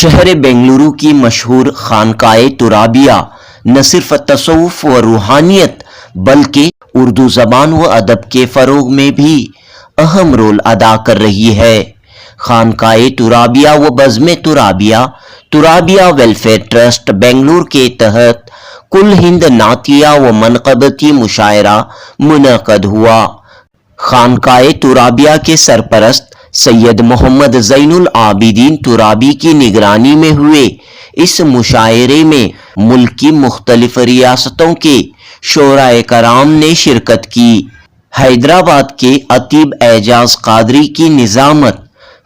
शहर बेंगलुरु की मशहूर खानकाए तुराबिया न सिर्फ तसव्वुफ व रूहानियत बल्कि उर्दू ज़बान व अदब के फ़रोग़ में भी अहम रोल अदा कर रही है। खानकाए तुराबिया व बज़्म तुराबिया तुराबिया वेलफेयर ट्रस्ट बेंगलुरु के तहत कुल हिंद नातिया व मनक़बती मुशायरा मुनक़द हुआ। खानकाए तुराबिया के सरपरस्त सैयद मोहम्मद ज़ैनुल आबिदीन तुराबी की निगरानी में हुए इस मुशायरे में मुल्क की मुख्तलिफ रियासतों के शोराए कराम ने शिरकत की। हैदराबाद के अतीब एजाज कादरी की निज़ामत,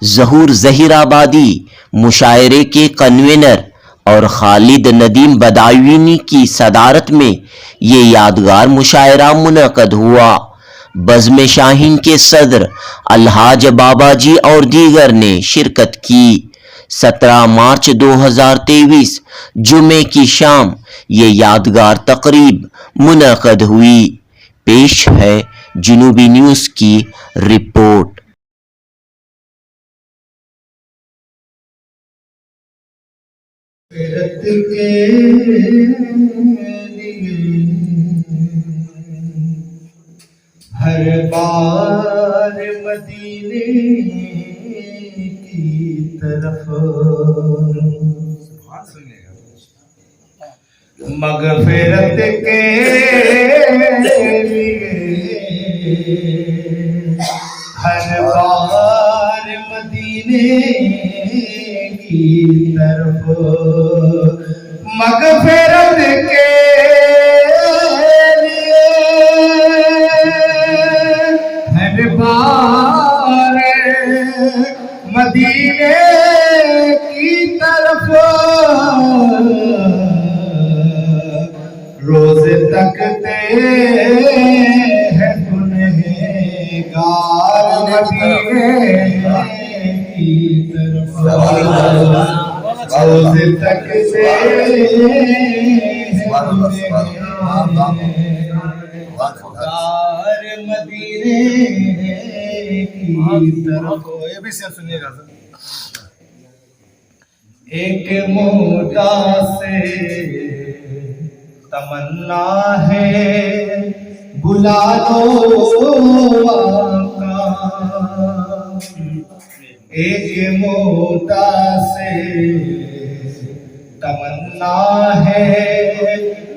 ज़हूर ज़हीराबादी मुशायरे के कन्वेनर और खालिद नदीम बदायूनी की सदारत में ये यादगार मुशायरा मुनक़द हुआ। बज़्म शाहीन के सदर अलहाज बाबाजी और दीगर ने शिरकत की। 17 मार्च 2023 जुमे की शाम ये यादगार तकरीब मुनक़द हुई। पेश है जनूबी न्यूज़ की रिपोर्ट। हर बार मदीने की तरफ मग़फ़िरत के लिए हर बार मदीने की तरफ मग़फ़िरत के बार मदीने की तरफ रोज तकते हैं गुनहगार मदीने की तरफ रोज तकते हैं गुनहगार मदीने ये भी शेर सुनिएगा सर। एक मोटा से तमन्ना है बुला लो आका, एक मोटा से तमन्ना है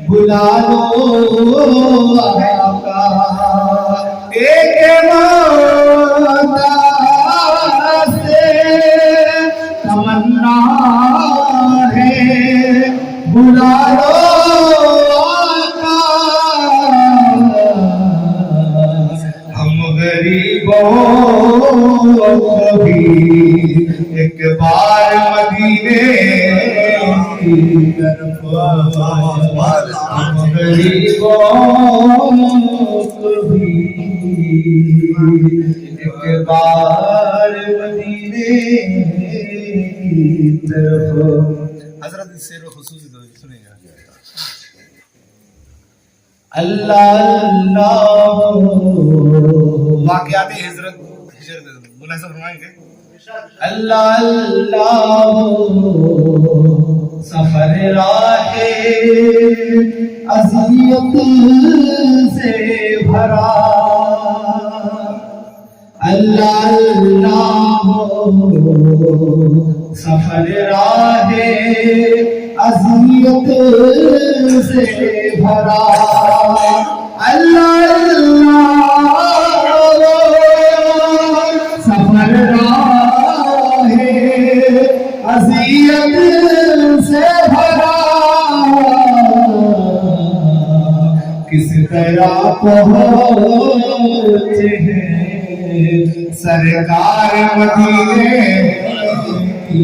बुला लो आका, एक मोटा से तमन्ना है बुला लो आका, हम गरीबों को भी एक बार मदीने की तरफ, हम गरीबों को भी एक बार मदीने की तरफ। हज़रत शेर खुसूसी सुनेगा। अल्लाह अल्लाह वाक़यात हिजरत मुनासिब फरमाएंगे। अल्लाह अल्लाह सफर राहे अज़ियत से भरा, अल्लाह अल्लाह सफर राहे अज़ियत से भरा, अल्लाह अल्लाह सफर राहे अज़ियत से भरा, किस तरह पहुँचे हैं सरकार मदीने की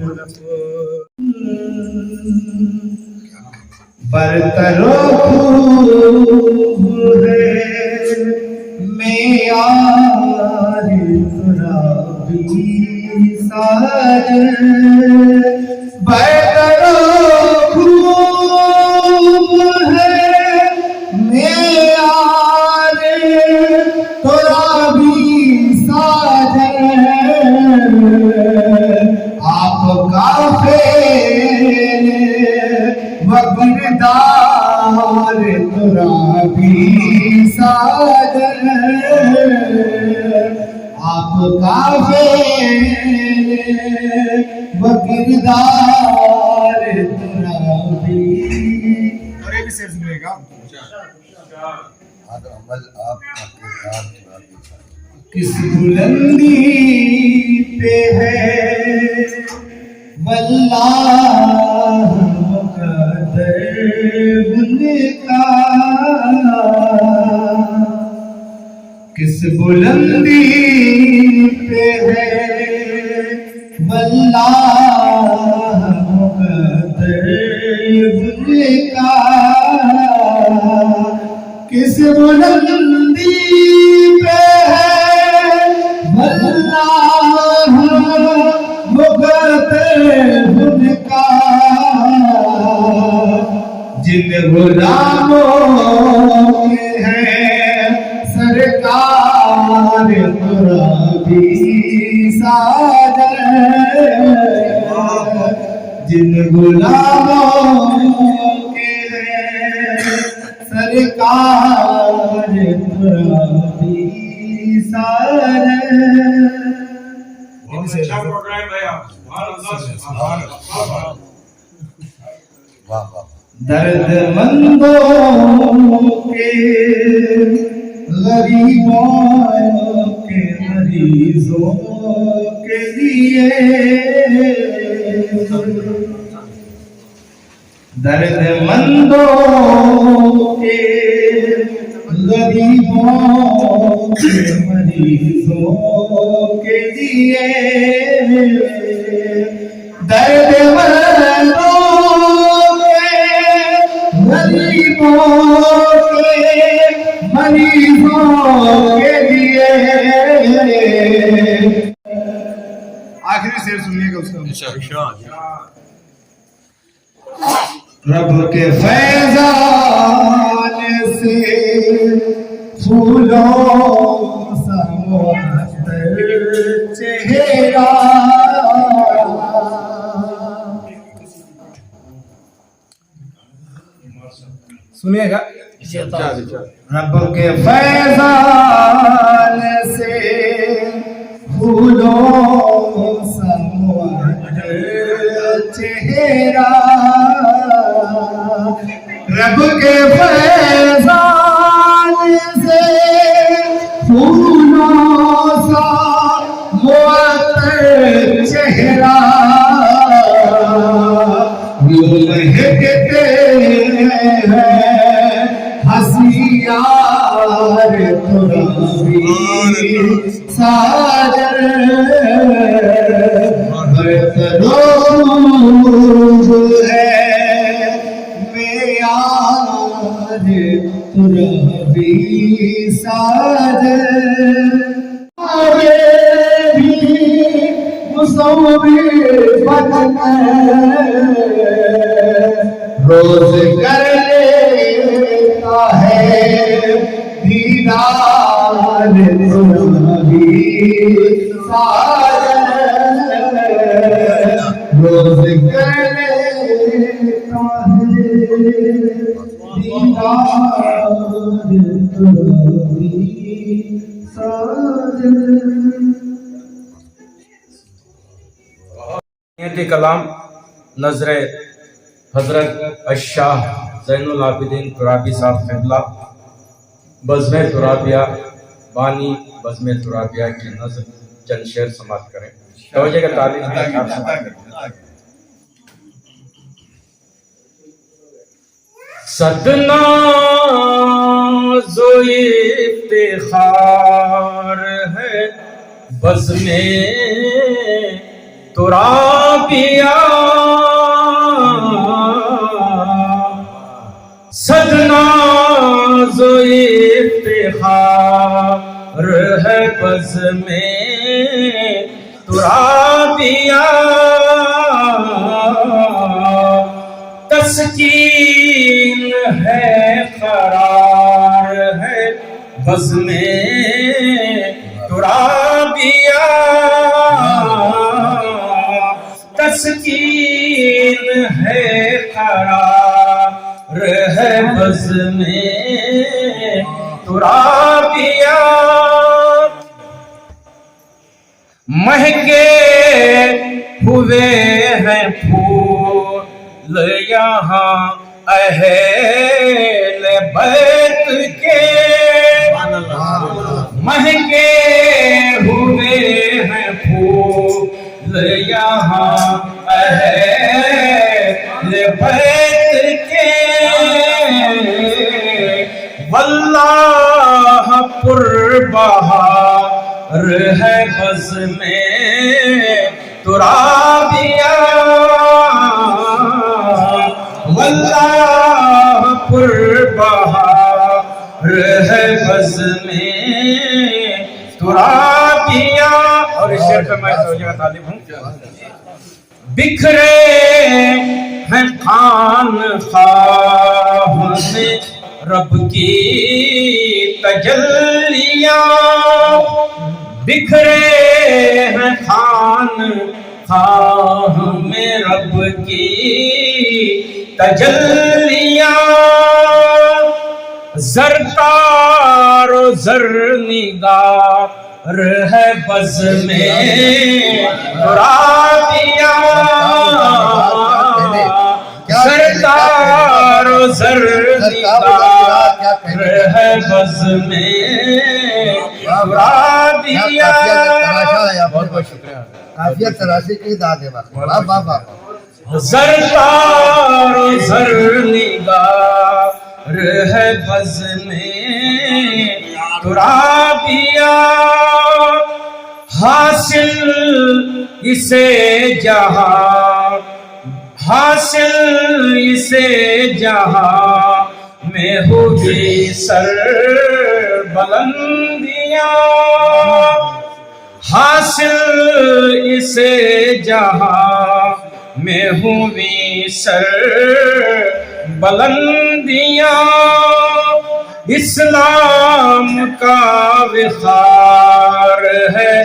तरफ, बरतरो में यार तुराबी साज बरतरो آپ کا فعل و کردار ترابی. اور یہ بھی صرف سنیے گا. عمل آپ کا کردار ترابی. کس بلندی پہ ہے واللہ مقدر ان کا. کس بلندی پہ ہے واللہ مقدر ان کا. کس بلندی پہ ہے واللہ مقدر ان کا. جن غلاموں کے ہیں سرکار ترابی ساجر. جن غلاموں کے ہیں سرکار ترابی ساجر. اچھا پروگرام بھیا. واہ واہ. درد مندوں کے غریبوں کے مریضوں کے لیے. درد مندوں کے غریبوں کے مریضوں کے لیے. درد مندوں غریبوں کے مریضوں کے لیے. آخری شعر سنیے گا اس کا. رب کے فیضان سے پھولوں سا معطر چہرہ. سنیے گا. رب کے فیضان سے پھولوں سا معطر چہرہ. رب کے فیضان سے پھولوں سا معطر چہرہ. وہ مہکتے ہیں ہنسی یار ترابی ساجر. برتروز ہے میعاد ترابی ساجر. مصور بن روز کر لیتا ہے دیدار ترابی ساجر. روز کر لیتا ہے دیدار ترابی ساجر. نیتی کلام نظر حضرت الشاہ زین العابدین ترابی صاحب قبلہ. بزم ترابیہ بانی بزم ترابیہ کی نظر چند شعر سماعت کریں. توجہ کا تعلیم صدنا زو افتخار ہے بزم ترابیہ. صدنا زو افتخار ہے بزم ترابیہ. تسکین ہے قرار ہے بزم ترابیہ. تسکین ہے قرار ہے بزم ترابیہ. مہکے ہوئے ہیں پھول یہاں اہل بیت کے، مہکے ہوئے ہیں پھول یہاں اہل بیت کے، واللہ پر بہار ہے بز میں ترابیہ، واللہ پر بہار ہے بز میں ترابیہ۔ اور اس شعر پہ میں توجہ طالب ہوں۔ بکھرے ہیں خانقاہ میں رب کی تجلیاں، بکھرے ہیں خانقاہ میں رب کی تجلیاں، زرتار و زرنگار ہے بز میں ترابیہ، زرتار و زرنگار ہے بز میں ترابیہ۔ بہت بہت شکریہ۔ کافیت تراشی کی داد ہے واقعی، واہ واہ واہ۔ زرتار و زرنگار ہے بز میں ترابیہ، حاصل اسے جہاں، حاصل اسے جہاں میں ہوگی سر بلندیاں، حاصل اسے جہاں میں ہوئی سر بلندیاں، اسلام کا وقار ہے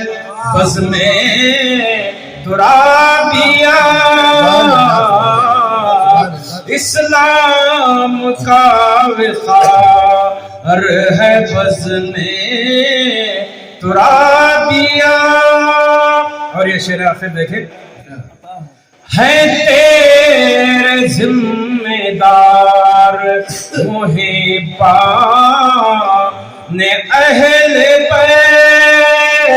بز میں ترابیہ، اسلام کا وقار ہے بز میں ترابیہ۔ اور یہ شعر آخر دیکھیں، ہے تیرے ذمہ دار محبان اہل بیت،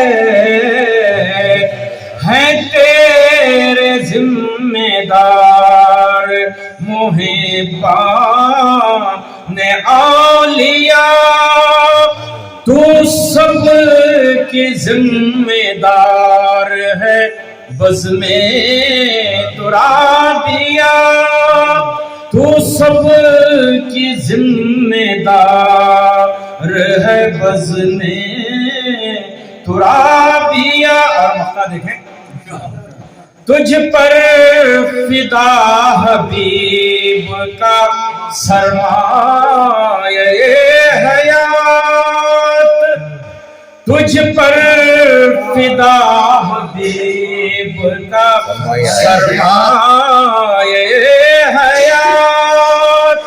ہے تیرے ذمہ دار محبان اولیاء، تو سب کی ذمہ دار ہے بز میں ترابیہ، تو سب کی ذمہ دار ہے بز میں ترابیہ۔ اور مقطع دیکھیں، تجھ پر فدا حبیب کا سرمایہ حیات، تجھ پر فدا حبیب کا سرمایہ حیات،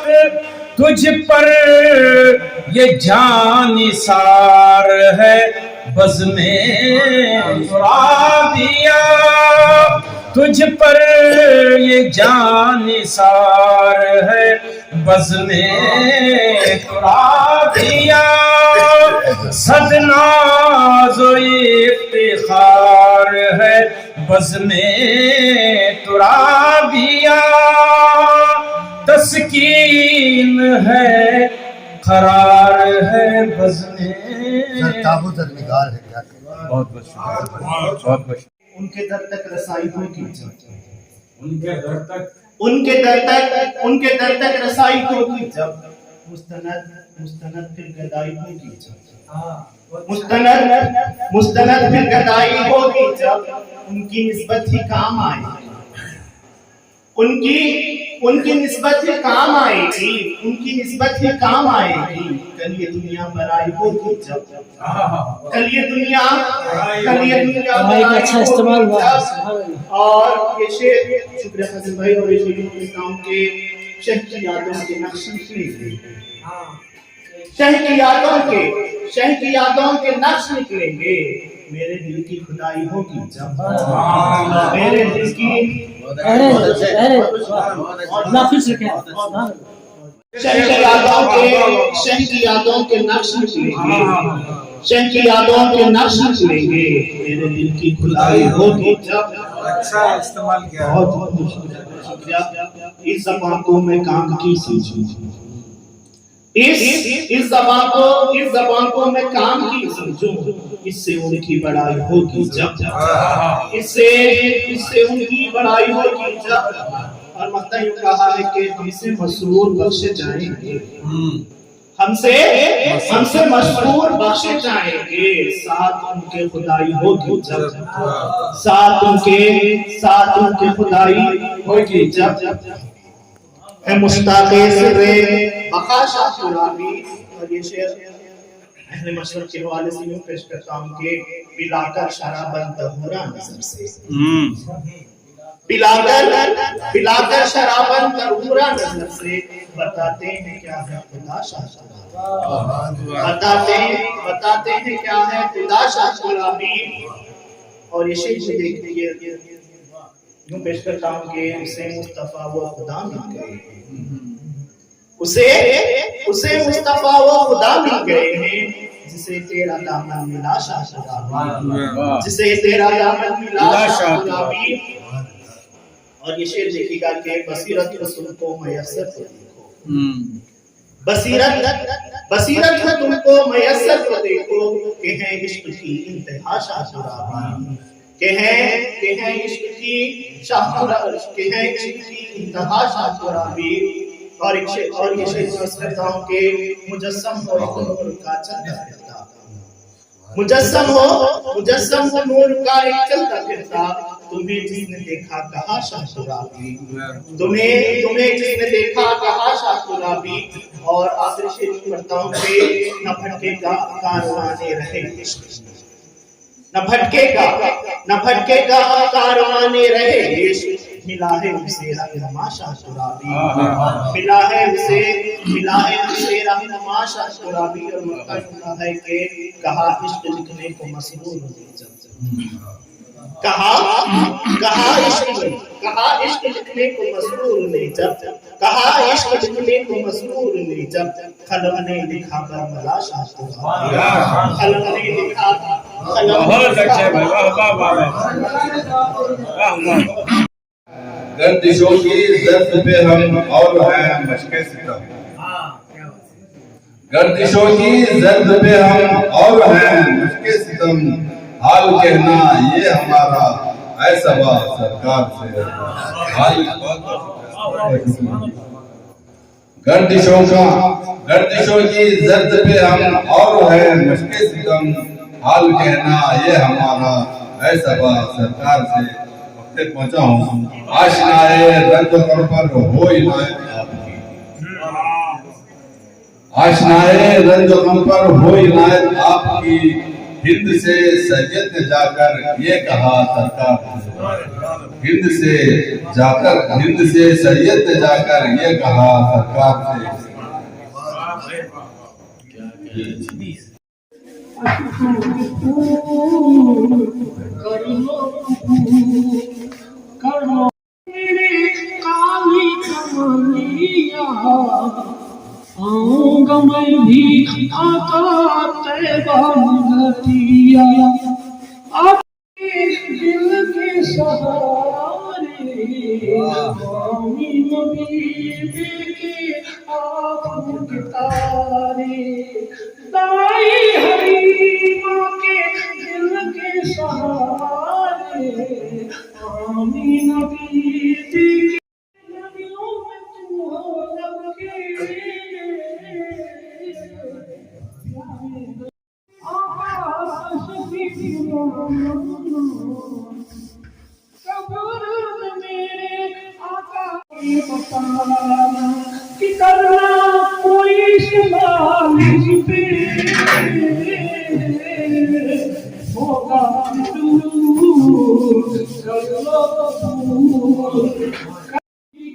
تجھ پر یہ جان نثار ہے بز میں ترابیہ، تجھ پر یہ جان نثار ہے بز میں ترابیہ، صد ناز و افتخار ہے بز میں ترابیہ، تسکین ہے قرار ہے بز میں۔ تابوت نگار ہے کیا؟ بہت بہت شکریہ، بہت بہت شکریہ۔ ان کے در تک رسائی ہوگی جب، ان کے در تک ان کے در تک رسائی ہوگی جب، مستند پھر گدائی ہوگی جب، مستند پھر گدائی ہوگی جب، ان کی نسبت ہی کام آئے گی، ان کی نسبت ہی کام آئے گی، ان کی نسبت ہی کام آئے گی، کل یہ دنیا برائی ہوگی جب، کل یہ دنیا برائی ہوگی جب۔ اور یہ شعر شکریہ حسن بھائی، اور یہ شعر گاؤں کے شہر کی یادوں کے نقش نکلی تھی۔ شہ کی یادوں کے نقش نکلیں گے. میرے دل کی خدائی ہوگی جب میرے دل کی شہ کی یادوں کے نقش نکلیں گے. شہ کی یادوں کے نقش نکلیں گے. میرے دل کی خدائی ہوگی جب. اچھا استعمال کیا. بہت شکریہ. اس زبان کو میں کام کی سمجھوں. اس زبان کو میں کام کی سمجھوں. اس سے ان کی بڑائی ہوگی جب. اس سے ان کی بڑائی ہوگی جب. اور مطلب یوں کہا ہے کہ ہم سے مسرور بخشے جائیں گے. ہم سے مشہور بخشے جائیں گے. ساتھ ان کے خدائی ہوگی جب. ساتھ ان کے خدائی ہوگی جب. ہے مشتاق سرے بقا شاہ ترابی. اور یہ شعر اہل مشرق کے حوالے سے یوں پیش کرتا ہوں کہ پلا کر شراباً طہورا نظر سے. پلا کر شراباً طہورا نظر سے. بتاتے ہیں کیا ہے خدا شاہ ترابی. بتاتے ہیں کیا ہے خدا شاہ ترابی. اور یہ شعر کو دیکھیے یوں پیش کرتا ہوں کہ اسے مصطفیٰ و خدا مل گئے. اسے مصطفیٰ و خدا مل گئے ہیں. جسے تیرا دامن ملا شاہ ترابی. جسے تیرا دامن ملا شاہ ترابی. اور یہ شعر دیکھیے گا کہ بصیرت رسول کو میسر کو دیکھو. بصیرت ہے تم کو میسر کو دیکھو. کہ ہے عشق کی انتہا شاہ ترابی. کہ ہے عشق کی انتہا شاہ ترابی. اور یہ شعر میں کرتا ہوں کہ مجسم ہو ایک نور کا چلتا پھرتا. مجسم ہو نور کا ایک چلتا پھرتا. تمہیں جس نے دیکھا کہا شاہ ترابی. تمہیں جس نے دیکھا کہا شاہ ترابی. اور آخری شعر میں پڑھتا ہوں کہ نہ بھٹکے گا کاروانے رہے عشق. نہ بھٹکے گا کاروانے رہے عشق. ملا ہے اسے رہنما شاہ ترابی. ملا ہے اسے رہنما شاہ ترابی. اور مطلب ہے کہ کہا عشق لکھنے کو مسرور ہوئی جب. کہا عشق لکھنے کو مسرور نے جب. کہا عشق لکھنے کو مسرور نے جب. خلق نے لکھا برملا شاہ ترابی. خلق نے لکھا بہت اچھے بھائی. واہ واہ واہ. گردشوں کی زرد پہ ہم اور ہیں مشق ستم. گردشوں کی زرد پہ ہم اور ہیں مشق ستم. حال کہنا یہ ہمارا اے صبا سرکار سے. گردشوں کی زرد پہ ہم اور ہیں مشق ستم. حال کہنا یہ ہمارا اے صبا سرکار سے. پہنچا ہوں آشنائے رنگ پر ہو عنایت آپ کی. آشنائے رنگ پر ہو عنایت آپ کی. ہند سے سید نے جا کر یہ کہا سرکار سے. ہند سے سید نے جا کر یہ کہا سرکار سے. میرے کالی کملیاں آؤں گا میں بھی آقا طیبہ مدتیا. آپ کے دل کے سہارے آمی نبی دے کے آپ کے تارے. دائی حریمہ کے دل کے سہارے آمی نبی دے کے. نبیوں میں تو ہو لب کے قبر میرے آقا کی بتانا کہ کرنا کوئی سوال پہ ہوگا دور کر لو دور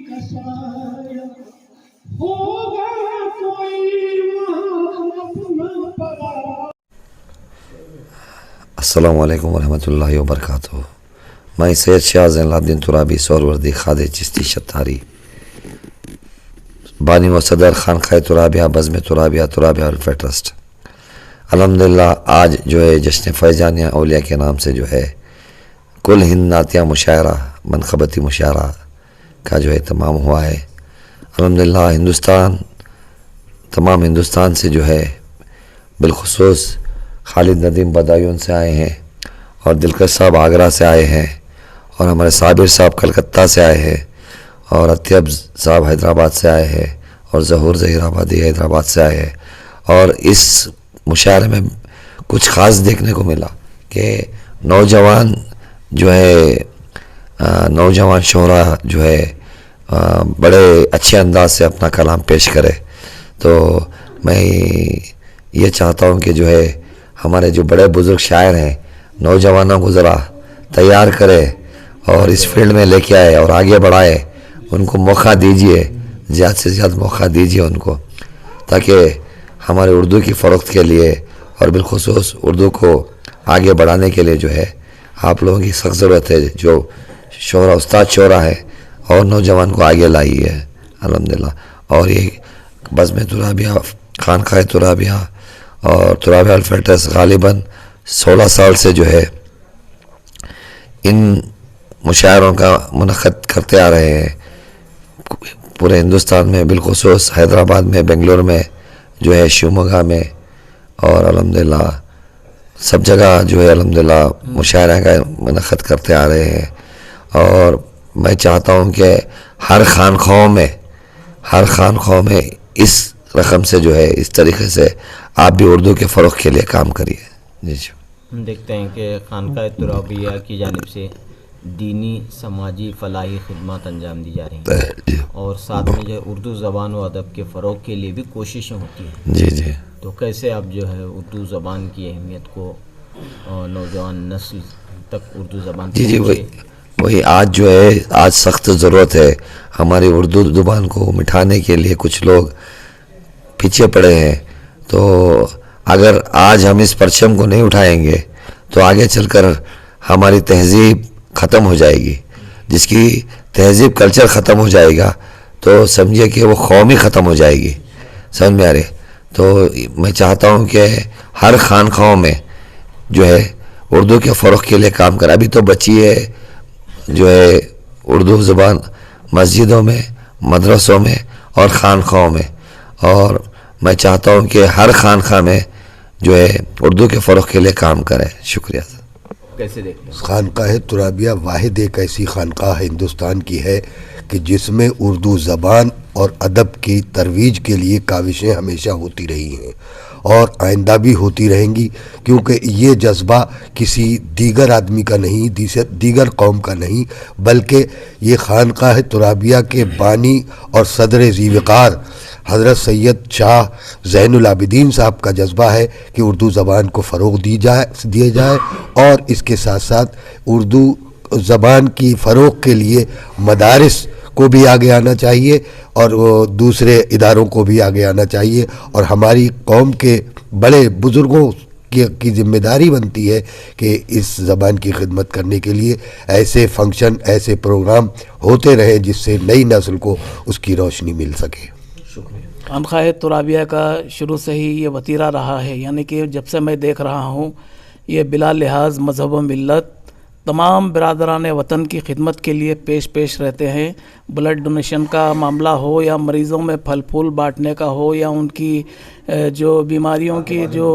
کا سایہ. ہوگا کوئی وہاں अस्सलाम वालेकुम वरहमतुल्लाहि वबरकातुहू। मैं सैयद शाह ज़ैनुल आबिदीन तुराबी सोहरवर्दी खादे चिश्ती शतारी बानी व सदर खानकाह तुराबिया बज़्म तुराबिया तुराबिया वेलफेयर ट्रस्ट। अल्हम्दुलिल्लाह आज जो है जश्न फैज़ानिया औलिया के नाम से जो है कुल हिंद नातिया मुशायरा मनखबती मुशायरा का जो है तमाम हुआ है। अल्हम्दुलिल्लाह हिंदुस्तान तमाम हिंदुस्तान से जो है बिलखुसूस खालिद नदीम बदायूं से आए हैं और दिलकश साहब आगरा से आए हैं और हमारे साबिर साहब कलकत्ता से आए हैं और अत्यब साहब हैदराबाद से आए हैं और ज़हूर ज़हीराबादी हैदराबाद से आए हैं। और इस मुशायरे में कुछ ख़ास देखने को मिला कि नौजवान जो है नौजवान शोरा जो है बड़े अच्छे अंदाज से अपना कलाम पेश करे। तो मैं ये चाहता हूँ कि जो है हमारे जो बड़े बुज़ुर्ग शायर हैं नौजवानों को ज़रा तैयार करे और इस फील्ड में लेके आए और आगे बढ़ाए, उनको मौका दीजिए, ज़्यादा से ज़्यादा मौका दीजिए उनको, ताकि हमारे उर्दू की फ़रोख्त के लिए और बिलखुसूस उर्दू को आगे बढ़ाने के लिए जो है आप लोगों की सख्त ज़रूरत है। जो शोरा उस्ताद शोरा है और नौजवान को आगे लाई है अल्हम्दुलिल्लाह। और ये बज़्म तुराबिया खानकाह तुराबिया और तुराबिया वेलफेयर ट्रस्ट गालिबन 16 साल से जो है इन मुशायरों का मुनक़्क़िद करते आ रहे हैं पूरे हिंदुस्तान में, बिलखुसूस हैदराबाद में, बेंगलुरु में जो है, शिवमोगा में और अल्हम्दुलिल्लाह सब जगह जो है अल्हम्दुलिल्लाह मुशायरा का मुनक़्क़िद करते आ रहे हैं। और मैं चाहता हूँ कि हर खानख़ाहों में इस रकम से जो है इस तरीके से आप भी उर्दू के फ़रोग़ के लिए काम करिए। जी हम देखते हैं कि खानकाह तुराबिया की जानिब से दीनी समाजी फलाही खिदमत अंजाम दी जा रही हैं और साथ में जो उर्दू ज़बान व अदब के फ़रोग़ के लिए भी कोशिशें होती हैं। जी जी। तो कैसे आप जो है उर्दू ज़बान की अहमियत को नौजवान नस्ल तक उर्दू ज़बान जी जी वही आज जो है आज सख्त ज़रूरत है हमारी उर्दू ज़ुबान को मिटाने के लिए। कुछ लोग पीछे पड़े हैं, तो अगर आज हम इस परचम को नहीं उठाएंगे तो आगे चलकर हमारी तहज़ीब ख़त्म हो जाएगी। जिसकी तहज़ीब कल्चर ख़त्म हो जाएगा तो समझिए कि वो कौम ही ख़त्म हो जाएगी। समझ में आ रही? तो मैं चाहता हूँ कि हर खानख़ाहों में जो है उर्दू के फ़रोग़ के लिए काम करें। अभी तो बची है जो है उर्दू ज़ुबान मस्जिदों में, मदरसों में और खानख़ाहों में, और मैं चाहता हूँ कि हर खानख़ाह में जो है उर्दू के फ़रोग़ के लिए काम करें। शुक्रिया। कैसे देखते हैं? खानकाह तुराबिया वाहिद एक ऐसी खानकाह हिंदुस्तान की है कि जिसमें उर्दू ज़बान और अदब की तरवीज के लिए काविशें हमेशा होती रही हैं और आइंदा भी होती रहेंगी, क्योंकि ये जज्बा किसी दीगर आदमी का नहीं, दीगर कौम का नहीं, बल्कि ये खानकाह तुराबिया के बानी और सदर ज़ीवकार हज़रत सैयद शाह ज़ैनुल आबिदीन साहब का जज्बा है कि उर्दू ज़बान को फ़रोग़ दिए जाए और इसके साथ साथ उर्दू ज़बान की फ़रोग़ के लिए मदारिस को भी आगे आना चाहिए और दूसरे इदारों को भी आगे आना चाहिए। और हमारी कौम के बड़े बुज़ुर्गों की ज़िम्मेदारी बनती है कि इस ज़बान की खिदमत करने के लिए ऐसे फंक्शन, ऐसे प्रोग्राम होते रहें जिससे नई नस्ल को उसकी रोशनी मिल सके। खानकाह तुराबिया का शुरू से ही ये वतीरा रहा है, यानी कि जब से मैं देख रहा हूँ ये बिला लिहाज मज़हब व मिल्लत तमाम बिरादरान वतन की खिदमत के लिए पेश रहते हैं। ब्लड डोनेशन का मामला हो या मरीज़ों में फल फूल बांटने का हो या उनकी जो बीमारियों की जो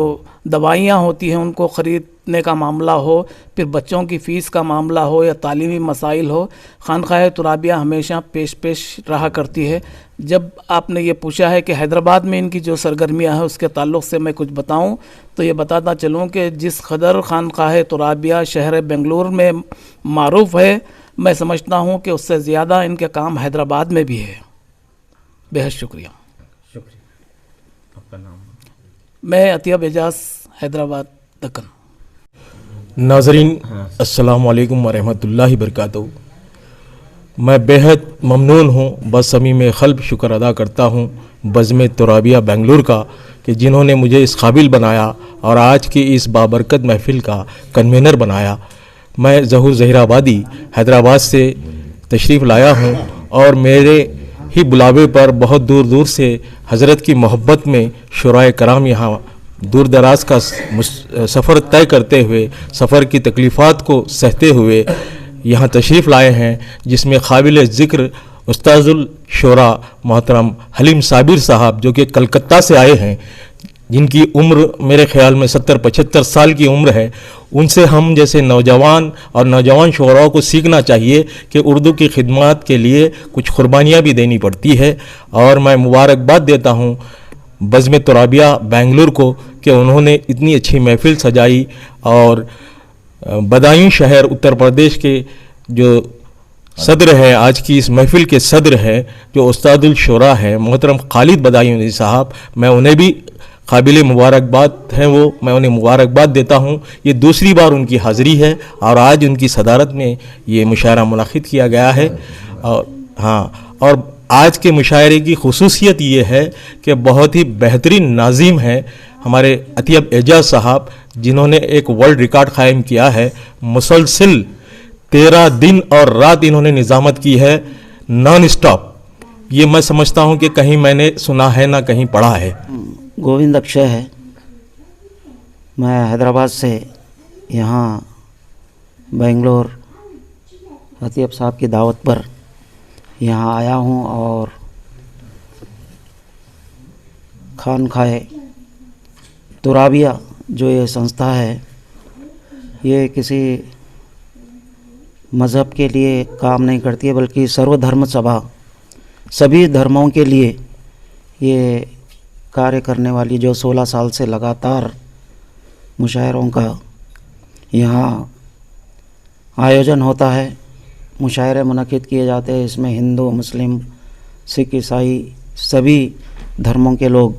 दवाइयाँ होती हैं उनको ख़रीदने का मामला हो, फिर बच्चों की फ़ीस का मामला हो या तालीमी मसाइल हो, खानकाह तुराबिया हमेशा पेश रहा करती है। जब आपने ये पूछा है कि हैदराबाद में इनकी जो सरगर्मियाँ हैं उसके ताल्लुक़ से मैं कुछ बताऊं तो ये बताता चलूं कि जिस कदर खानकाह तुराबिया शहर बेंगलुरु में मारूफ़ है, मैं समझता हूं कि उससे ज़्यादा इनके काम हैदराबाद में भी है। बेहद शुक्रिया। आपका नाम? मैं अतियब एजाज, हैदराबाद, दक्कन। नाज़रीन अस्सलामु अलैकुम वरहमतुल्लाहि बरकातहू। मैं बेहद ममनून हूँ, बसमी में क़ल्ब शुक्र अदा करता हूँ बज़्म तुराबिया बेंगलुरु का कि जिन्होंने मुझे इस काबिल बनाया और आज की इस बाबरकत महफ़िल का कन्वीनर बनाया। मैं ज़हूर ज़हीराबादी हैदराबाद से तशरीफ़ लाया हूँ और मेरे ही बुलावे पर बहुत दूर दूर से हज़रत की मोहब्बत में शुराए कराम यहाँ दूर दराज का सफ़र तय करते हुए, सफ़र की तकलीफ़ात को सहते हुए यहाँ तशरीफ़ लाए हैं, जिसमें काबिल ज़िक्र उस्ताजुल शोरा मोहतरम हलीम साबिर साहब जो कि कलकत्ता से आए हैं, जिनकी उम्र मेरे ख़्याल में 70-75 साल की उम्र है। उनसे हम जैसे नौजवान और नौजवान शोराओं को सीखना चाहिए कि उर्दू की खिदमत के लिए कुछ कुर्बानियाँ भी देनी पड़ती है। और मैं मुबारकबाद देता हूँ बज़्म तुराबिया बेंगलुरु को कि उन्होंने इतनी अच्छी महफ़िल सजाई। और बदायूं शहर उत्तर प्रदेश के जो सदर है, आज की इस महफ़िल के सदर हैं जो उस्तादुल शोरा हैं मोहतरम खालिद बदायूं साहब, मैं उन्हें भी काबिल मुबारकबाद हैं मैं उन्हें मुबारकबाद देता हूँ। ये दूसरी बार उनकी हाज़िरी है और आज उनकी सदारत में ये मुशायरा मुनक़िद किया गया है। और हाँ, और आज के मुशायरे की खुसूसियत ये है कि बहुत ही बेहतरीन नाज़िम हैं हमारे अतियब एजाज साहब, जिन्होंने एक वर्ल्ड रिकॉर्ड कायम किया है। मुसलसिल 13 दिन और रात इन्होंने निज़ामत की है नॉन स्टॉप। ये मैं समझता हूँ कि कहीं मैंने सुना है ना कहीं पढ़ा है। गोविंद अक्षय है, मैं हैदराबाद से यहाँ बेंगलोर अतियब साहब की दावत पर यहाँ आया हूँ और खानकाए तुराबिया जो ये संस्था है, ये किसी मज़हब के लिए काम नहीं करती है बल्कि सर्वधर्म सभा, सभी धर्मों के लिए ये कार्य करने वाली, जो 16 साल से लगातार मुशायरों का यहाँ आयोजन होता है, मुशायरे मुनक़िद किए जाते हैं। इसमें हिंदू, मुस्लिम, सिख, ईसाई सभी धर्मों के लोग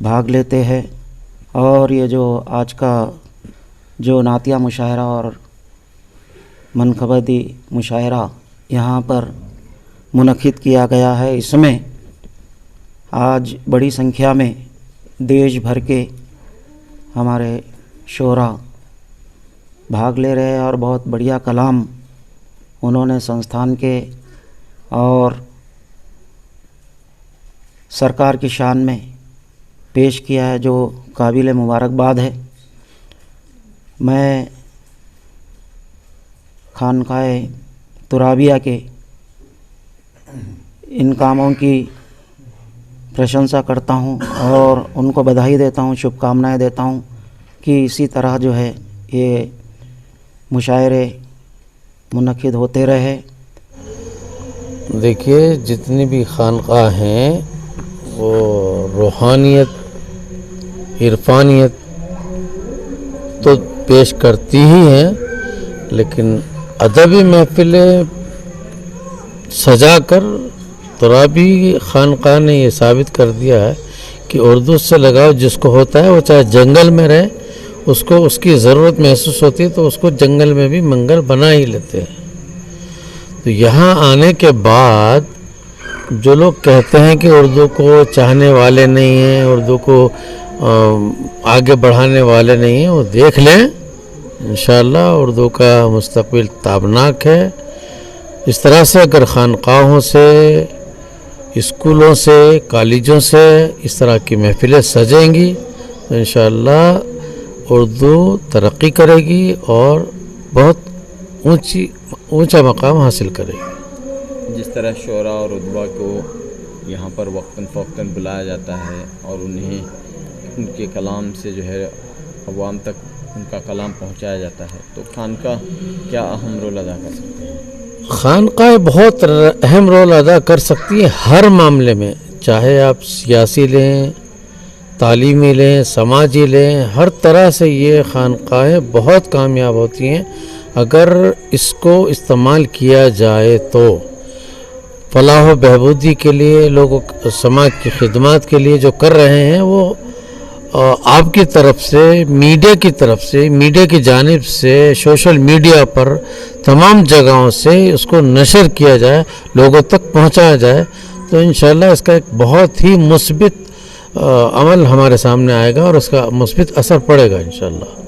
भाग लेते हैं। और ये जो आज का जो नातिया मुशायरा और मनक़बती मुशायरा यहाँ पर मुनक़िद किया गया है, इसमें आज बड़ी संख्या में देश भर के हमारे शोरा भाग ले रहे हैं और बहुत बढ़िया कलाम उन्होंने संस्थान के और सरकार की शान में पेश किया है, जो काबिल मुबारकबाद है। मैं खानकाए तुराबिया के इन कामों की प्रशंसा करता हूँ और उनको बधाई देता हूँ, शुभकामनाएं देता हूँ कि इसी तरह जो है ये मुशायरे मुनक़िद होते रहे। देखिए, जितनी भी खानक़ाह हैं वो रूहानियत, इरफानियत तो पेश करती ही हैं, लेकिन अदबी महफ़िलें सजाकर तुराबी खानक़ाह ने ये साबित कर दिया है कि उर्दू से लगाव जिसको होता है वो चाहे जंगल में रहे, उसको उसकी ज़रूरत महसूस होती है तो उसको जंगल में भी मंगल बना ही लेते हैं। तो यहाँ आने के बाद जो लोग कहते हैं कि उर्दू को चाहने वाले नहीं हैं, उर्दू को आगे बढ़ाने वाले नहीं हैं, वो देख लें, इंशाअल्लाह उर्दू का मुस्तक़बिल ताबनाक है। इस तरह से अगर खानक़ाहों से, स्कूलों से, कॉलेजों से इस तरह की महफ़िलें सजेंगी तो इंशाअल्लाह उर्दू तरक्की करेगी और बहुत ऊंचा मकाम हासिल करेगी। जिस तरह शोरा और उद्बा को यहाँ पर वक्तन फ़ौक्तन बुलाया जाता है और उन्हें उनके कलाम से जो है अवाम तक उनका कलाम पहुँचाया जाता है, तो खानका क्या अहम रोल अदा कर सकते हैं? खानक़ाह बहुत अहम रोल अदा कर सकती है हर मामले में, चाहे आप सियासी लें, तालीमी लें, समाजी लें, हर तरह से ये खानक़ाहें बहुत कामयाब होती हैं अगर इसको इस्तेमाल किया जाए तो। फलाह बहबूदी के लिए लोगों, समाज की खिदमत के लिए जो कर रहे हैं वो आपकी तरफ से, मीडिया की तरफ से, मीडिया की जानिब से, सोशल मीडिया पर तमाम जगहों से उसको नशर किया जाए, लोगों तक पहुंचाया जाए, تو انشاءاللہ اس کا ایک بہت ہی مثبت عمل ہمارے سامنے آئے گا اور اس کا مثبت اثر پڑے گا انشاءاللہ.